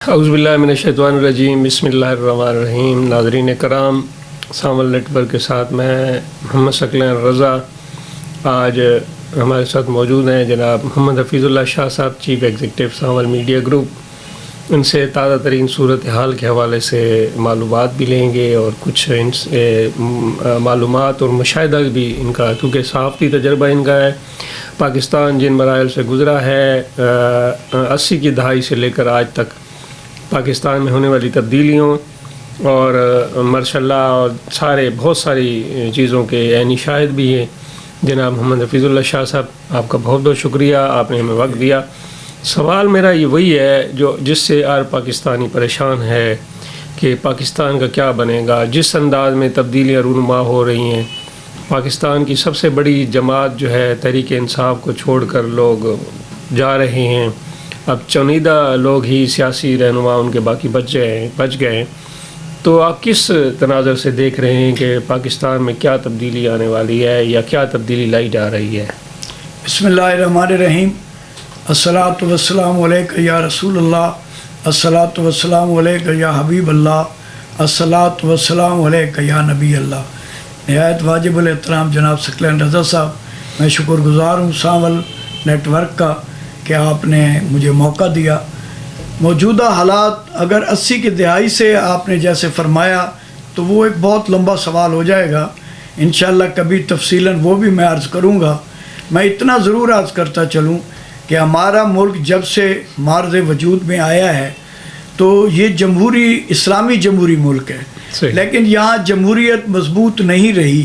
اعوذ باللہ من الشیطان الرجیم، بسم اللہ الرحمن الرحیم۔ ناظرین کرام، سانول نیٹ ورک کے ساتھ میں محمد ثقلین رضا آج ہمارے ساتھ موجود ہیں جناب محمد حفیظ اللہ شاہ صاحب، چیف ایگزیکٹو سانول میڈیا گروپ۔ ان سے تازہ ترین صورتحال کے حوالے سے معلومات بھی لیں گے اور کچھ ان سے معلومات اور مشاہدہ بھی ان کا، کیونکہ صحافتی تجربہ ان کا ہے۔ پاکستان جن مراحل سے گزرا ہے 80 کی دہائی سے لے کر آج تک، پاکستان میں ہونے والی تبدیلیوں اور ماشاء اللہ اور بہت ساری چیزوں کے عینی شاہد بھی ہیں۔ جناب محمد حفیظ اللہ شاہ صاحب، آپ کا بہت بہت شکریہ، آپ نے ہمیں وقت دیا۔ سوال میرا یہ وہی ہے جس سے ہر پاکستانی پریشان ہے کہ پاکستان کا کیا بنے گا۔ جس انداز میں تبدیلیاں رونما ہو رہی ہیں، پاکستان کی سب سے بڑی جماعت جو ہے تحریک انصاف کو چھوڑ کر لوگ جا رہے ہیں۔ اب چنیدہ لوگ ہی سیاسی رہنما ان کے باقی بچ گئے ہیں۔ تو آپ کس تناظر سے دیکھ رہے ہیں کہ پاکستان میں کیا تبدیلی آنے والی ہے یا کیا تبدیلی لائی جا رہی ہے؟ بسم اللہ الرحمن الرحیم۔ الصلاۃ والسلام علیک یا رسول اللہ، الصلاۃ والسلام علیک یا حبیب اللہ، الصلاۃ والسلام علیک یا نبی اللہ۔ نہایت واجب الاحترام جناب ثقلین رضا صاحب، میں شکر گزار ہوں سانول نیٹ ورک کا کہ آپ نے مجھے موقع دیا۔ موجودہ حالات اگر 80 کی دہائی سے آپ نے جیسے فرمایا تو وہ ایک بہت لمبا سوال ہو جائے گا، انشاءاللہ کبھی تفصیلاً وہ بھی میں عرض کروں گا۔ میں اتنا ضرور عرض کرتا چلوں کہ ہمارا ملک جب سے معرض وجود میں آیا ہے تو یہ اسلامی جمہوری ملک ہے، لیکن یہاں جمہوریت مضبوط نہیں رہی،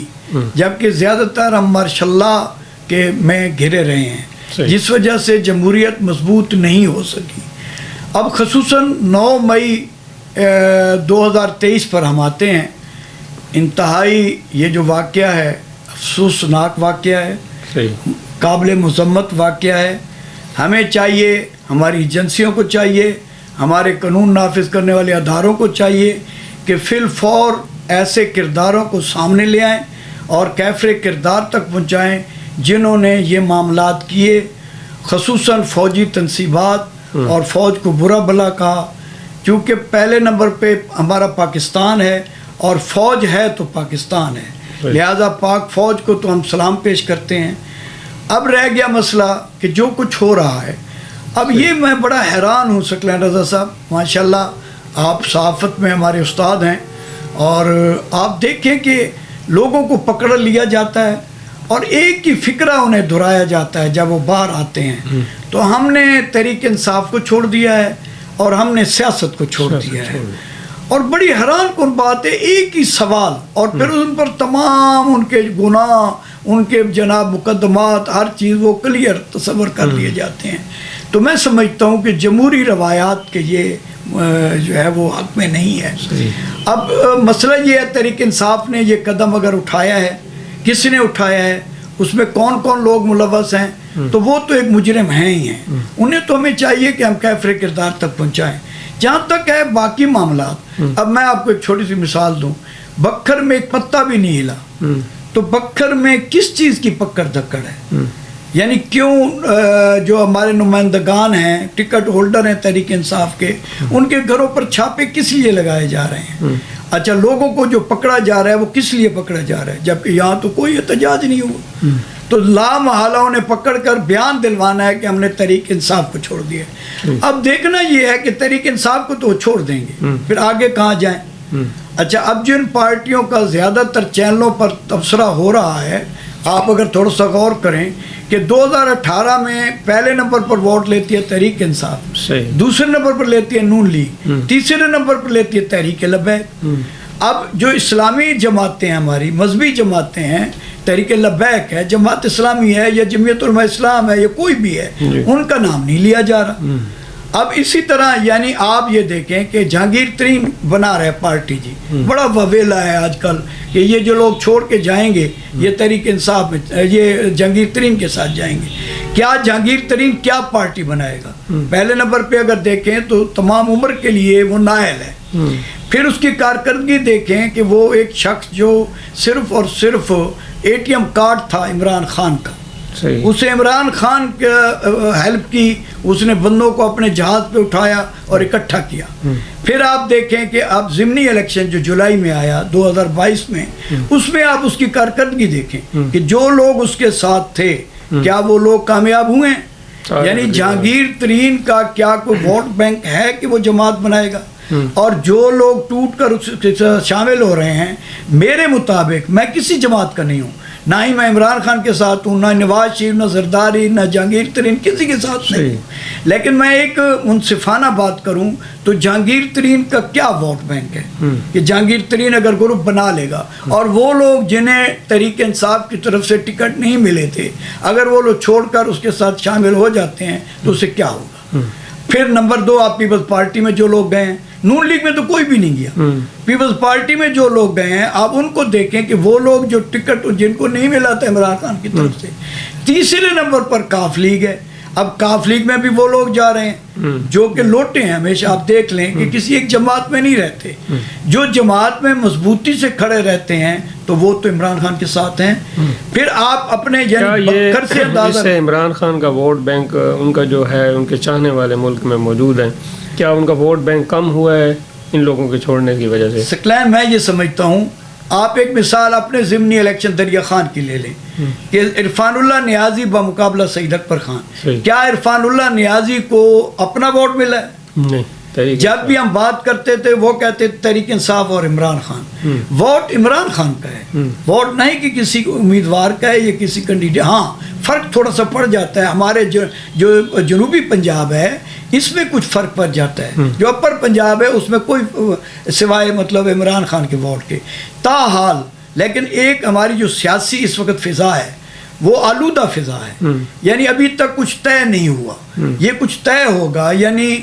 جبکہ زیادہ تر ہم ماشاء اللہ کے میں گھرے رہے ہیں، جس وجہ سے جمہوریت مضبوط نہیں ہو سکی۔ اب خصوصاً 9 مئی 2023 پر ہم آتے ہیں۔ انتہائی یہ جو واقعہ ہے افسوسناک واقعہ ہے، قابل مذمت واقعہ ہے۔ ہمیں چاہیے، ہماری ایجنسیوں کو چاہیے، ہمارے قانون نافذ کرنے والے اداروں کو چاہیے کہ فی الفور ایسے کرداروں کو سامنے لے آئیں اور کیفر کردار تک پہنچائیں جنہوں نے یہ معاملات کیے، خصوصاً فوجی تنصیبات اور فوج کو برا بھلا کہا، کیونکہ پہلے نمبر پہ ہمارا پاکستان ہے اور فوج ہے تو پاکستان ہے، لہذا پاک فوج کو تو ہم سلام پیش کرتے ہیں۔ اب رہ گیا مسئلہ کہ جو کچھ ہو رہا ہے، اب یہ میں بڑا حیران ہوں ثقلین رضا صاحب، ماشاءاللہ آپ صحافت میں ہمارے استاد ہیں، اور آپ دیکھیں کہ لوگوں کو پکڑ لیا جاتا ہے اور ایک ہی فکرہ انہیں دہرایا جاتا ہے جب وہ باہر آتے ہیں۔ تو ہم نے تحریک انصاف کو چھوڑ دیا ہے اور ہم نے سیاست کو چھوڑ دیا ہے، اور بڑی حیران کن بات ہے، ایک ہی سوال اور پھر ان پر تمام ان کے گناہ، ان کے جناب مقدمات، ہر چیز وہ کلیئر تصور کر لیے جاتے ہیں۔ تو میں سمجھتا ہوں کہ جمہوری روایات کے یہ جو ہے وہ حق میں نہیں ہے۔ اب مسئلہ یہ ہے، تحریک انصاف نے یہ قدم اگر اٹھایا ہے، کس نے اٹھایا ہے، اس میں کون کون لوگ ملوث ہیں، تو وہ تو ایک مجرم ہیں ہی ہیں، انہیں تو ہمیں چاہیے کہ ہم کیفر کردار تک پہنچائیں۔ جہاں تک ہے باقی معاملات، اب میں آپ کو ایک چھوٹی سی مثال دوں، بکھر میں ایک پتا بھی نہیں ہلا، تو بکھر میں کس چیز کی پکڑ دھکڑ ہے؟ یعنی کیوں جو ہمارے نمائندگان ہیں، ٹکٹ ہولڈر ہیں تحریک انصاف کے، ان کے گھروں پر چھاپے کس لیے لگائے جا رہے ہیں؟ اچھا، لوگوں کو جو پکڑا جا رہا ہے وہ کس لیے پکڑا جا رہا ہے، جبکہ یہاں تو کوئی احتجاج نہیں ہوا؟ تو لامحالہ انہیں پکڑ کر بیان دلوانا ہے کہ ہم نے تحریک انصاف کو چھوڑ دیا۔ اب دیکھنا یہ ہے کہ تحریک انصاف کو تو وہ چھوڑ دیں گے، پھر آگے کہاں جائیں؟ اچھا، اب جن پارٹیوں کا زیادہ تر چینلوں پر تبصرہ ہو رہا ہے، آپ اگر تھوڑا سا غور کریں کہ 2018 میں پہلے نمبر پر ووٹ لیتی ہے تحریک انصاف، دوسرے نمبر پر لیتی ہے نون لیگ، تیسرے نمبر پر لیتی ہے تحریک لبیک۔ اب جو اسلامی جماعتیں ہماری مذہبی جماعتیں ہیں، تحریک لبیک ہے، جماعت اسلامی ہے یا جمعیت علماء اسلام ہے یا کوئی بھی ہے، ان کا نام نہیں لیا جا رہا۔ اب اسی طرح یعنی آپ یہ دیکھیں کہ جہانگیر ترین بنا رہے پارٹی، جی بڑا وویلا ہے آج کل کہ یہ جو لوگ چھوڑ کے جائیں گے یہ تحریک انصاف میں، یہ جہانگیر ترین کے ساتھ جائیں گے۔ کیا جہانگیر ترین کیا پارٹی بنائے گا؟ پہلے نمبر پہ اگر دیکھیں تو تمام عمر کے لیے وہ نااہل ہے۔ پھر اس کی کارکردگی دیکھیں کہ وہ ایک شخص جو صرف اور صرف ATM کارڈ تھا عمران خان کا، اسے عمران خان ہیلپ کی، اس نے بندوں کو اپنے جہاز پہ اٹھایا اور اکٹھا کیا۔ پھر آپ دیکھیں کہ اب ضمنی الیکشن جو جولائی میں آیا 2022 میں، اس میں آپ اس کی کارکردگی دیکھیں کہ جو لوگ اس کے ساتھ تھے کیا وہ لوگ کامیاب ہوئے ہیں؟ یعنی جہانگیر ترین کا کیا کوئی ووٹ بینک ہے کہ وہ جماعت بنائے گا؟ اور جو لوگ ٹوٹ کر اس کے شامل ہو رہے ہیں، میرے مطابق میں کسی جماعت کا نہیں ہوں، نہ ہی میں عمران خان کے ساتھ ہوں، نہ نواز شریف، نہ زرداری، نہ جہانگیر ترین، کسی کے ساتھ نہیں ہوں، لیکن میں ایک منصفانہ بات کروں تو جہانگیر ترین کا کیا ووٹ بینک ہے کہ جہانگیر ترین اگر گروپ بنا لے گا اور وہ لوگ جنہیں تحریک انصاف کی طرف سے ٹکٹ نہیں ملے تھے اگر وہ لوگ چھوڑ کر اس کے ساتھ شامل ہو جاتے ہیں تو اسے کیا ہوگا؟ پھر نمبر 2، آپ پیپلز پارٹی میں جو لوگ گئے ہیں، نون لیگ میں تو کوئی بھی نہیں گیا، پیپلز پارٹی میں جو لوگ گئے ہیں آپ ان کو دیکھیں کہ وہ لوگ جو ٹکٹ جن کو نہیں ملا تھا عمران خان کی طرف سے۔ تیسرے نمبر پر کاف لیگ ہے، اب کاف لیگ میں بھی وہ لوگ جا رہے ہیں جو کہ لوٹے ہیں، ہمیشہ آپ دیکھ لیں کہ کسی ایک جماعت میں نہیں رہتے، جو جماعت میں مضبوطی سے کھڑے رہتے ہیں تو وہ تو عمران خان کے ساتھ ہیں۔ پھر آپ اپنے بکر سے اندازہ، اس سے عمران خان کا ووٹ بینک ان کا جو ہے ان کے چاہنے والے ملک میں موجود ہیں، کیا ان کا ووٹ بینک کم ہوا ہے ان لوگوں کے چھوڑنے کی وجہ سے؟ سکلین میں یہ سمجھتا ہوں، آپ ایک مثال اپنے ضمنی الیکشن دریا خان کی لے لیں کہ عرفان اللہ نیازی بمقابلہ سعید اکبر خان، کیا عرفان اللہ نیازی کو اپنا ووٹ ملا ہے؟ نہیں۔ جب بھی ہم بات کرتے تھے وہ کہتے تحریک انصاف اور عمران خان، ووٹ عمران خان کا ہے، ووٹ نہیں کہ کسی امیدوار کا ہے یا کسی کینڈیڈیٹ۔ ہاں فرق تھوڑا سا پڑ جاتا ہے، ہمارے جو جنوبی پنجاب ہے اس میں کچھ فرق پڑ جاتا ہے، جو اپر پنجاب ہے اس میں کوئی سوائے مطلب عمران خان کے ووٹ کے تاحال، لیکن ایک ہماری جو سیاسی اس وقت فضا ہے وہ آلودہ فضا ہے، یعنی ابھی تک کچھ طے نہیں ہوا، یہ کچھ طے ہوگا، یعنی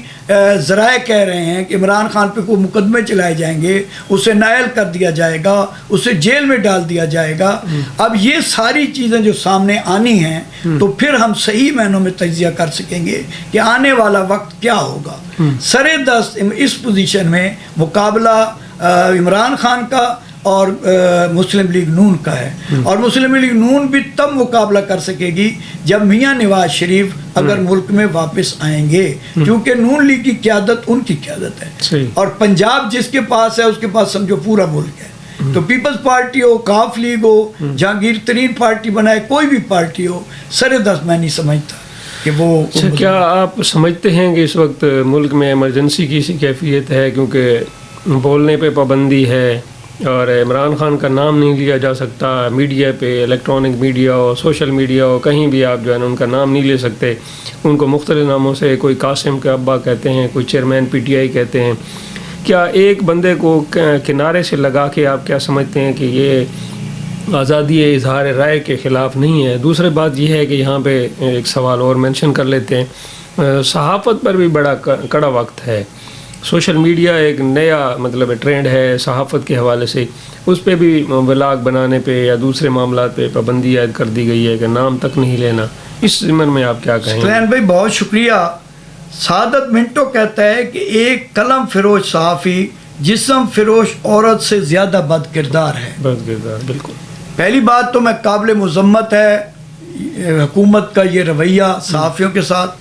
ذرائع کہہ رہے ہیں کہ عمران خان پہ کوئی مقدمے چلائے جائیں گے، اسے نائل کر دیا جائے گا، اسے جیل میں ڈال دیا جائے گا۔ اب یہ ساری چیزیں جو سامنے آنی ہیں تو پھر ہم صحیح معنوں میں تجزیہ کر سکیں گے کہ آنے والا وقت کیا ہوگا۔ سر دست اس پوزیشن میں مقابلہ عمران خان کا اور مسلم لیگ نون کا ہے، اور مسلم لیگ نون بھی تب مقابلہ کر سکے گی جب میاں نواز شریف اگر ملک میں واپس آئیں گے، کیونکہ نون لیگ کی قیادت ان کی قیادت ہے، اور پنجاب جس کے پاس ہے اس کے پاس سمجھو پورا ملک ہے۔ تو پیپلز پارٹی ہو، کاف لیگ ہو، جہانگیر ترین پارٹی بنائے، کوئی بھی پارٹی ہو، سر دست میں نہیں سمجھتا کہ وہ۔ کیا آپ سمجھتے ہیں کہ اس وقت ملک میں ایمرجنسی کی سی کیفیت ہے، کیونکہ بولنے پہ پابندی ہے اور عمران خان کا نام نہیں لیا جا سکتا میڈیا پہ، الیکٹرانک میڈیا ہو، سوشل میڈیا ہو، کہیں بھی آپ جو ہے نا ان کا نام نہیں لے سکتے، ان کو مختلف ناموں سے کوئی قاسم کے ابا کہتے ہیں، کوئی چیئرمین پی ٹی آئی کہتے ہیں۔ کیا ایک بندے کو کنارے سے لگا کے آپ کیا سمجھتے ہیں کہ یہ آزادی اظہار رائے کے خلاف نہیں ہے؟ دوسری بات یہ ہے کہ یہاں پہ ایک سوال اور مینشن کر لیتے ہیں، صحافت پر بھی بڑا کڑا وقت ہے، سوشل میڈیا ایک نیا مطلب ٹرینڈ ہے صحافت کے حوالے سے، اس پہ بھی ولاگ بنانے پہ یا دوسرے معاملات پہ پابندی عائد کر دی گئی ہے کہ نام تک نہیں لینا، اس ضمن میں آپ کیا کہیں؟ سکلین بھائی بہت شکریہ۔ سعادت منٹو کہتا ہے کہ ایک قلم فروش صحافی جسم فروش عورت سے زیادہ بد کردار ہے۔ بد کردار، بالکل۔ پہلی بات تو میں قابل مذمت ہے حکومت کا یہ رویہ صحافیوں کے ساتھ،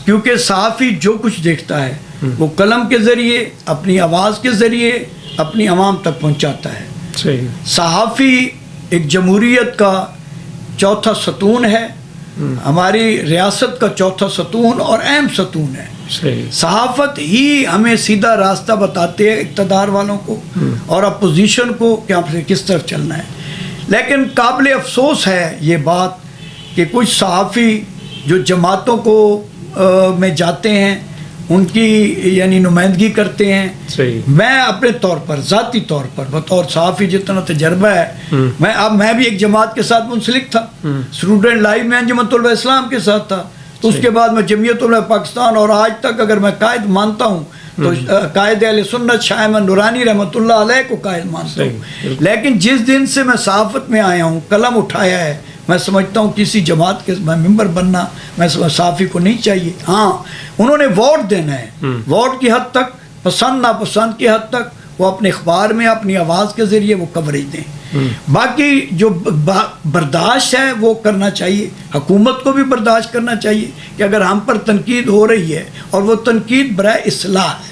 کیونکہ صحافی جو کچھ دیکھتا ہے وہ قلم کے ذریعے، اپنی آواز کے ذریعے اپنی عوام تک پہنچاتا ہے۔ صحیح۔ صحافی ایک جمہوریت کا چوتھا ستون ہے، ہماری ریاست کا چوتھا ستون اور اہم ستون ہے۔ صحیح۔ صحافت ہی ہمیں سیدھا راستہ بتاتے ہیں اقتدار والوں کو اور اپوزیشن کو کہ ہم سے کس طرف چلنا ہے۔ لیکن قابل افسوس ہے یہ بات کہ کچھ صحافی جو جماعتوں کو میں جاتے ہیں ان کی یعنی نمائندگی کرتے ہیں۔ صحیح۔ میں اپنے طور پر ذاتی طور پر بطور صحافی جتنا تجربہ ہے، میں بھی ایک جماعت کے ساتھ منسلک تھا، اسٹوڈنٹ لائف میں انجمن طلبہ اسلام کے ساتھ تھا، تو اس کے بعد میں جمعیت علماء پاکستان، اور آج تک اگر میں قائد مانتا ہوں تو قائد اہل سنت شاہ احمد نورانی رحمۃ اللہ علیہ کو قائد مانتا ہوں۔ لیکن جس دن سے میں صحافت میں آیا ہوں، قلم اٹھایا ہے، میں سمجھتا ہوں کسی جماعت کے ممبر بننا میں صحافی کو نہیں چاہیے۔ ہاں انہوں نے ووٹ دینا ہے، ووٹ کی حد تک، پسند ناپسند کی حد تک وہ اپنے اخبار میں اپنی آواز کے ذریعے وہ کوریج دیں. باقی جو برداشت ہے وہ کرنا چاہیے، حکومت کو بھی برداشت کرنا چاہیے کہ اگر ہم پر تنقید ہو رہی ہے اور وہ تنقید برائے اصلاح ہے،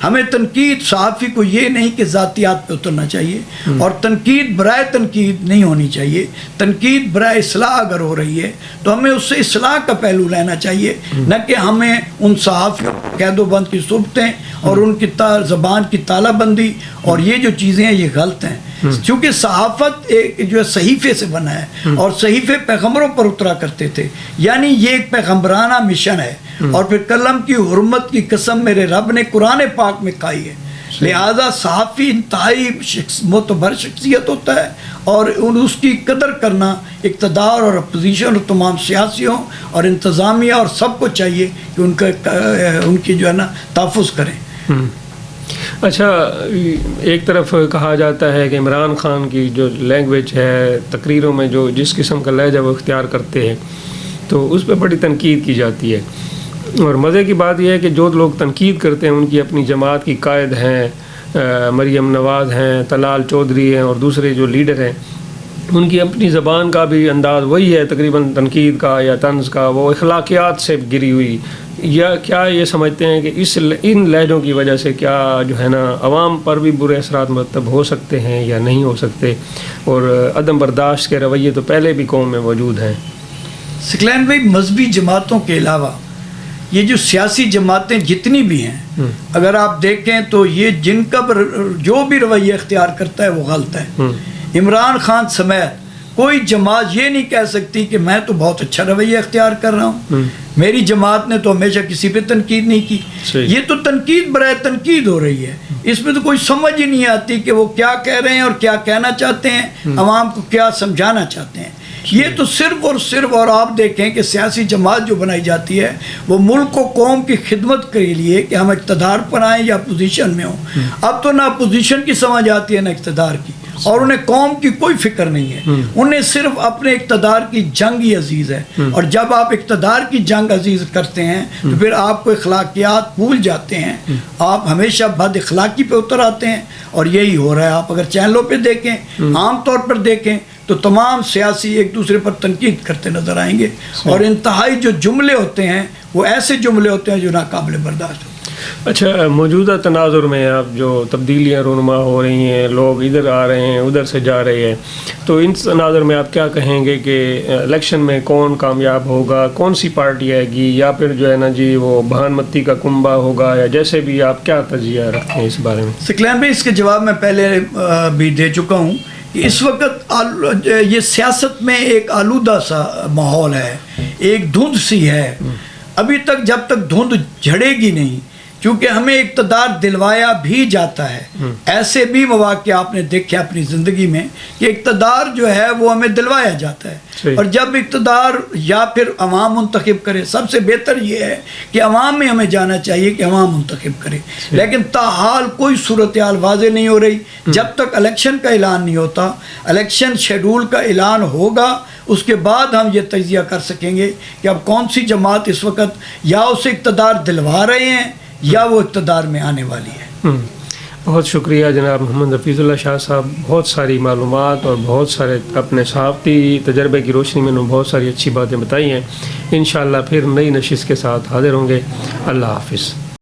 ہمیں تنقید صحافی کو یہ نہیں کہ ذاتیات پہ اترنا چاہیے، اور تنقید برائے تنقید نہیں ہونی چاہیے. تنقید برائے اصلاح اگر ہو رہی ہے تو ہمیں اس سے اصلاح کا پہلو لینا چاہیے، نہ کہ ہمیں ان صحافیوں قید و بند کی صورتیں اور ان کی زبان کی تالہ بندی اور یہ جو چیزیں ہیں یہ غلط ہیں. چونکہ صحافت ایک جو ہے صحیفے سے بنا ہے، اور صحیفے پیغمبروں پر اترا کرتے تھے، یعنی یہ ایک پیغمبرانہ مشن ہے. اور پھر قلم کی حرمت کی قسم میرے رب نے قرآن پاک میں کھائی ہے. لہذا صحافی انتہائی معتبر شخصیت ہوتا ہے، اور اس کی قدر کرنا اقتدار اور اپوزیشن اور تمام سیاسیوں اور انتظامیہ اور سب کو چاہیے کہ ان کی جو ہے نا تحفظ کریں. اچھا، ایک طرف کہا جاتا ہے کہ عمران خان کی جو لینگویج ہے تقریروں میں، جو جس قسم کا لہجہ وہ اختیار کرتے ہیں، تو اس پہ بڑی تنقید کی جاتی ہے. اور مزے کی بات یہ ہے کہ جو لوگ تنقید کرتے ہیں ان کی اپنی جماعت کی قائد ہیں، مریم نواز ہیں، طلال چودھری ہیں اور دوسرے جو لیڈر ہیں، ان کی اپنی زبان کا بھی انداز وہی ہے تقریباً تنقید کا یا طنز کا، وہ اخلاقیات سے گری ہوئی. یا کیا یہ سمجھتے ہیں کہ ان لہجوں کی وجہ سے کیا جو ہے نا عوام پر بھی برے اثرات مرتب ہو سکتے ہیں یا نہیں ہو سکتے، اور عدم برداشت کے رویے تو پہلے بھی قوم میں موجود ہیں؟ ثقلین بھائی، مذہبی جماعتوں کے علاوہ یہ جو سیاسی جماعتیں جتنی بھی ہیں، اگر آپ دیکھیں تو یہ جن کا جو بھی رویہ اختیار کرتا ہے وہ غلط ہے. عمران خان سمیت کوئی جماعت یہ نہیں کہہ سکتی کہ میں تو بہت اچھا رویہ اختیار کر رہا ہوں، میری جماعت نے تو ہمیشہ کسی پہ تنقید نہیں کی. یہ تو تنقید برائے تنقید ہو رہی ہے. اس میں تو کوئی سمجھ ہی نہیں آتی کہ وہ کیا کہہ رہے ہیں اور کیا کہنا چاہتے ہیں، عوام کو کیا سمجھانا چاہتے ہیں. یہ تو صرف اور صرف، اور آپ دیکھیں کہ سیاسی جماعت جو بنائی جاتی ہے وہ ملک و قوم کی خدمت کے لیے کہ ہم اقتدار پر آئیں یا اپوزیشن میں ہوں. اب تو نہ اپوزیشن کی سمجھ آتی ہے نہ اقتدار کی، اور انہیں قوم کی کوئی فکر نہیں ہے. انہیں صرف اپنے اقتدار کی جنگ ہی عزیز ہے. اور جب آپ اقتدار کی جنگ عزیز کرتے ہیں تو پھر آپ کو اخلاقیات بھول جاتے ہیں، آپ ہمیشہ بد اخلاقی پہ اتر آتے ہیں، اور یہی ہو رہا ہے. آپ اگر چینلوں پہ دیکھیں، عام طور پر دیکھیں تو تمام سیاسی ایک دوسرے پر تنقید کرتے نظر آئیں گے، اور انتہائی جو جملے ہوتے ہیں وہ ایسے جملے ہوتے ہیں جو ناقابل برداشت ہوتے ہیں. اچھا، موجودہ تناظر میں اب جو تبدیلیاں رونما ہو رہی ہیں، لوگ ادھر آ رہے ہیں ادھر سے جا رہے ہیں، تو ان تناظر میں آپ کیا کہیں گے کہ الیکشن میں کون کامیاب ہوگا، کون سی پارٹی آئے گی، یا پھر جو ہے نا جی وہ بھان متی کا کنبہ ہوگا، یا جیسے بھی آپ کیا تجزیہ رکھتے ہیں اس بارے میں؟ ثقلین بھائی، اس کے جواب میں پہلے بھی دے چکا ہوں کہ اس وقت یہ سیاست میں ایک آلودہ سا ماحول ہے، ایک دھند سی ہے. ابھی تک جب تک دھند جھڑے گی نہیں، کیونکہ ہمیں اقتدار دلوایا بھی جاتا ہے. ایسے بھی مواقع آپ نے دیکھے اپنی زندگی میں کہ اقتدار جو ہے وہ ہمیں دلوایا جاتا ہے، اور جب اقتدار یا پھر عوام منتخب کرے، سب سے بہتر یہ ہے کہ عوام میں ہمیں جانا چاہیے کہ عوام منتخب کرے. لیکن تاحال کوئی صورتحال واضح نہیں ہو رہی. جب تک الیکشن کا اعلان نہیں ہوتا، الیکشن شیڈول کا اعلان ہوگا، اس کے بعد ہم یہ تجزیہ کر سکیں گے کہ اب کون سی جماعت اس وقت یا اسے اقتدار دلوا رہے ہیں یا وہ اقتدار میں آنے والی ہے. بہت شکریہ جناب محمد حفیظ اللہ شاہ صاحب. بہت ساری معلومات اور بہت سارے اپنے صحافتی تجربے کی روشنی میں بہت ساری اچھی باتیں بتائی ہیں. انشاءاللہ پھر نئی نشست کے ساتھ حاضر ہوں گے. اللہ حافظ.